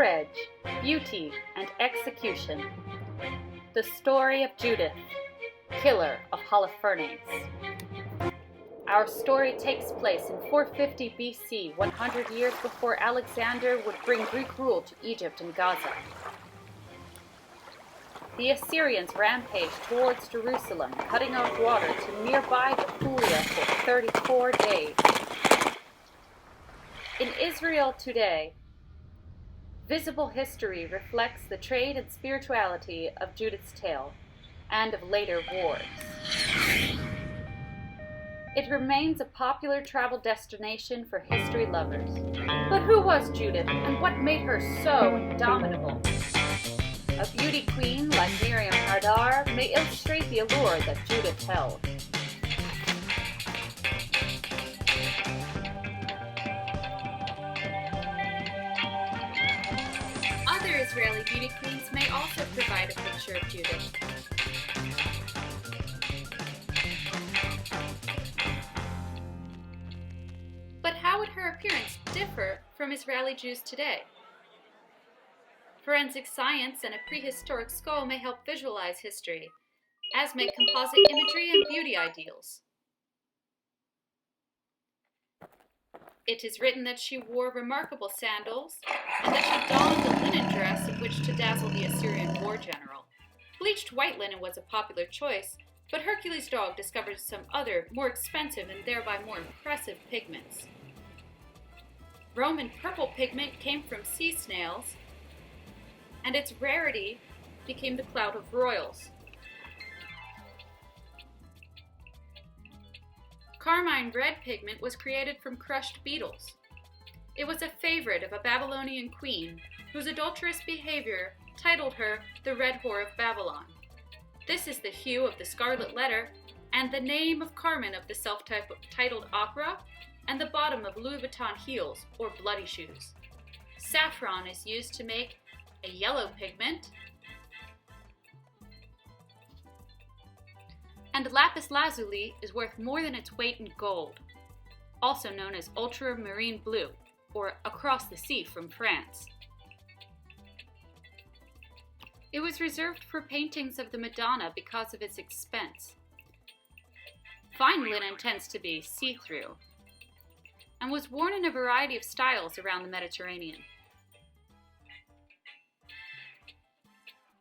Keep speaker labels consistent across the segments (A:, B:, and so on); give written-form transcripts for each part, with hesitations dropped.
A: courage, beauty, and execution. The story of Judith, killer of Holofernes. Our story takes place in 450 BC, 100 years before Alexander would bring Greek rule to Egypt and Gaza. The Assyrians rampaged towards Jerusalem, cutting out water to nearby Bethulia for 34 days. In Israel today, visible history reflects the trade and spirituality of Judith's tale and of later wars. It remains a popular travel destination for history lovers. But who was Judith, and what made her so indomitable? A beauty queen like Miriam Hardar may illustrate the allure that Judith held. Other Israeli beauty queens may also provide a picture of Judith. But how would her appearance differ from Israeli Jews today? Forensic science and a prehistoric skull may help visualize history, as may composite imagery and beauty ideals. It is written that she wore remarkable sandals, and that she donned a linen dress in which to dazzle the Assyrian war general. Bleached white linen was a popular choice, but Hercules' dog discovered some other, more expensive and thereby more impressive pigments. Roman purple pigment came from sea snails, and its rarity became the clout of royals. Carmine red pigment was created from crushed beetles. It was a favorite of a Babylonian queen whose adulterous behavior titled her the Red Whore of Babylon. This is the hue of the Scarlet Letter and the name of Carmen of the self-titled opera and the bottom of Louis Vuitton heels or bloody shoes. Saffron is used to make a yellow pigment, and lapis lazuli is worth more than its weight in gold, also known as ultramarine blue, or across the sea from France. It was reserved for paintings of the Madonna because of its expense. Fine linen tends to be see-through, and was worn in a variety of styles around the Mediterranean.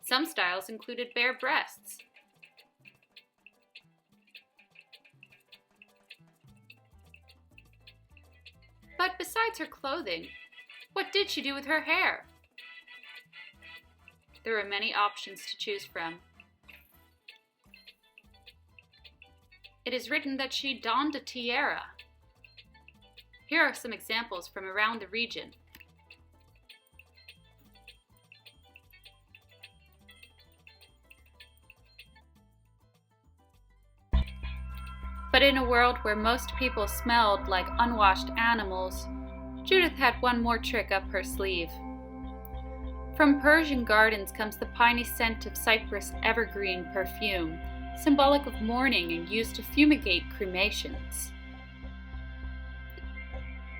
A: Some styles included bare breasts. But besides her clothing, what did she do with her hair? There were many options to choose from. It is written that she donned a tiara. Here are some examples from around the region. But in a world where most people smelled like unwashed animals, Judith had one more trick up her sleeve. From Persian gardens comes the piney scent of cypress evergreen perfume, symbolic of mourning and used to fumigate cremations.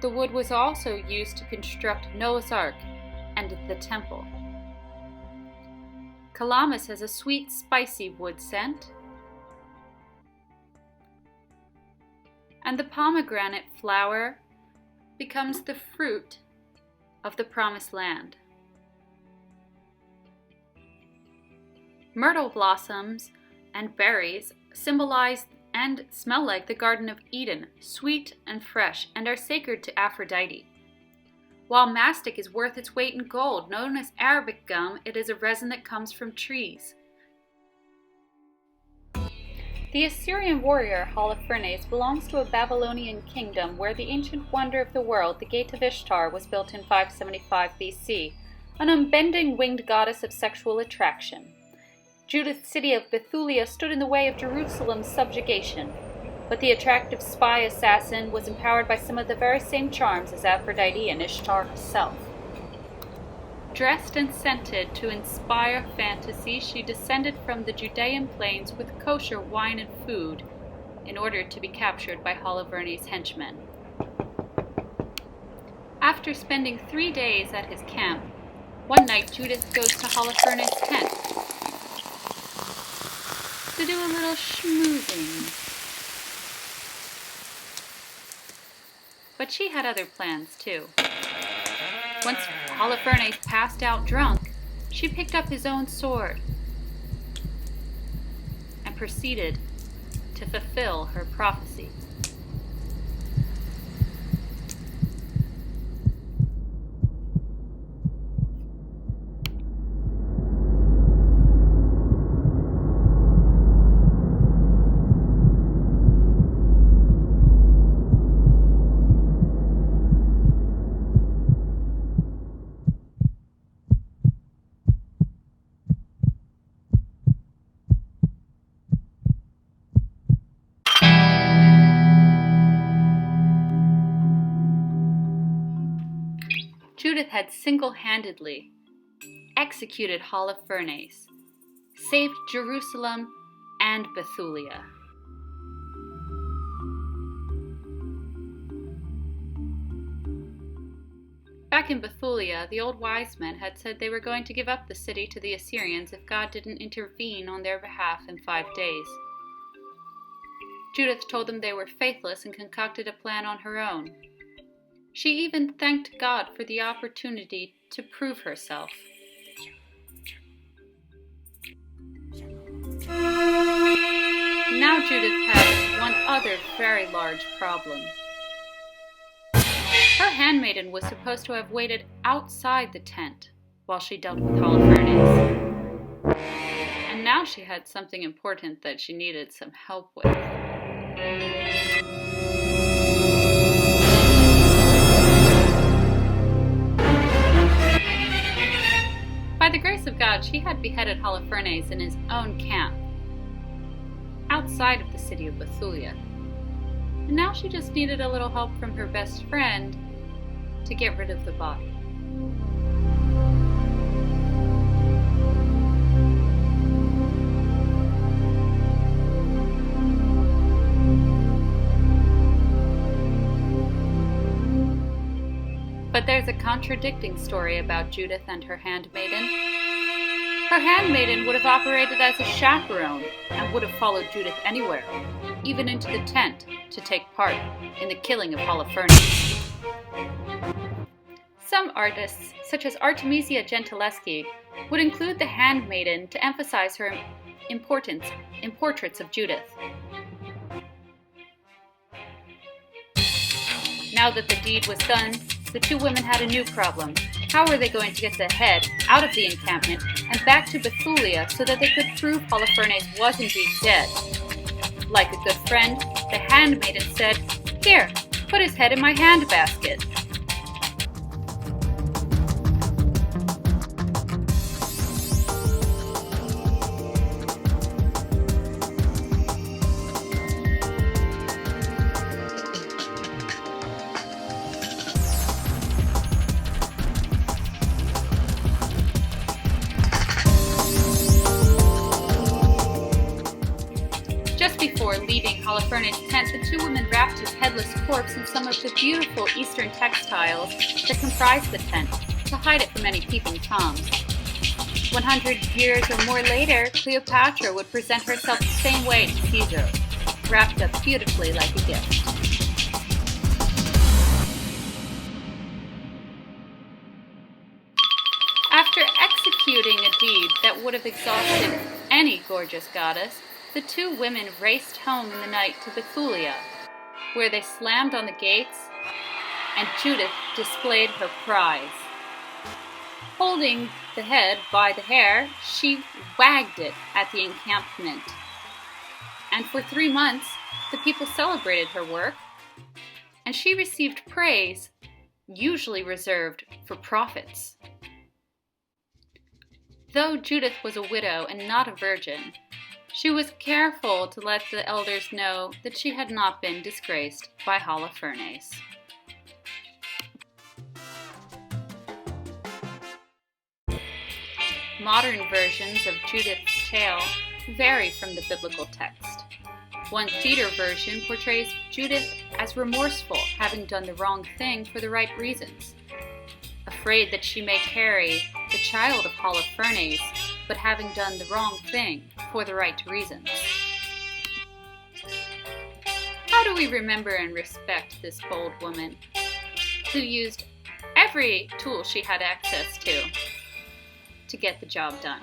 A: The wood was also used to construct Noah's Ark and the temple. Calamus has a sweet, spicy wood scent, and the pomegranate flower becomes the fruit of the promised land. Myrtle blossoms and berries symbolize and smell like the Garden of Eden, sweet and fresh, and are sacred to Aphrodite. While mastic is worth its weight in gold, known as Arabic gum, it is a resin that comes from trees. The Assyrian warrior Holofernes belongs to a Babylonian kingdom where the ancient wonder of the world, the Gate of Ishtar, was built in 575 BC, an unbending winged goddess of sexual attraction. Judith's city of Bethulia stood in the way of Jerusalem's subjugation, but the attractive spy assassin was empowered by some of the very same charms as Aphrodite and Ishtar herself. Dressed and scented to inspire fantasy, she descended from the Judean plains with kosher wine and food in order to be captured by Holofernes' henchmen. After spending 3 days at his camp, One night, Judith goes to Holofernes' tent to do a little schmoozing. But she had other plans, too. Once Holofernes passed out drunk, she picked up his own sword and proceeded to fulfill her prophecy. Judith had single-handedly executed Holofernes, saved Jerusalem and Bethulia. Back in Bethulia, the old wise men had said they were going to give up the city to the Assyrians if God didn't intervene on their behalf in 5 days. Judith told them they were faithless and concocted a plan on her own. She even thanked God for the opportunity to prove herself. Now Judith had one other very large problem. Her handmaiden was supposed to have waited outside the tent while she dealt with Holofernes. And now she had something important that she needed some help with. By the grace of God, she had beheaded Holofernes in his own camp, outside of the city of Bethulia. And now she just needed a little help from her best friend to get rid of the body. But there's a contradicting story about Judith and her handmaiden. Her handmaiden would have operated as a chaperone and would have followed Judith anywhere, even into the tent, to take part in the killing of Holofernes. Some artists, such as Artemisia Gentileschi, would include the handmaiden to emphasize her importance in portraits of Judith. Now that the deed was done, the two women had a new problem. How were they going to get the head out of the encampment and back to Bethulia so that they could prove Holofernes was indeed dead? Like a good friend, the handmaiden said, "Here, put his head in my handbasket." Before leaving Holofernes' tent, the two women wrapped his headless corpse in some of the beautiful Eastern textiles that comprised the tent to hide it from any peeping toms. 100 years or more later, Cleopatra would present herself the same way to Caesar, wrapped up beautifully like a gift. After executing a deed that would have exhausted any gorgeous goddess, the two women raced home in the night to Bethulia, where they slammed on the gates, and Judith displayed her prize. Holding the head by the hair, she wagged it at the encampment. And for 3 months, the people celebrated her work, and she received praise, usually reserved for prophets. Though Judith was a widow and not a virgin, she was careful to let the elders know that she had not been disgraced by Holofernes. Modern versions of Judith's tale vary from the biblical text. One theater version portrays Judith as remorseful, having done the wrong thing for the right reasons. afraid that she may carry the child of Holofernes, but having done the wrong thing for the right reasons. How do we remember and respect this bold woman who used every tool she had access to get the job done?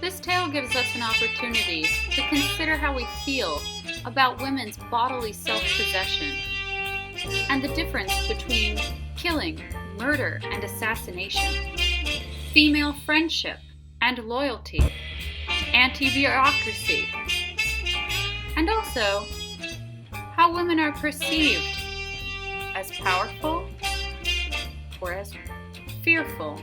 A: This tale gives us an opportunity to consider how we feel about women's bodily self-possession and the difference between killing, murder, and assassination, female friendship and loyalty, anti-bureaucracy, and also how women are perceived as powerful or as fearful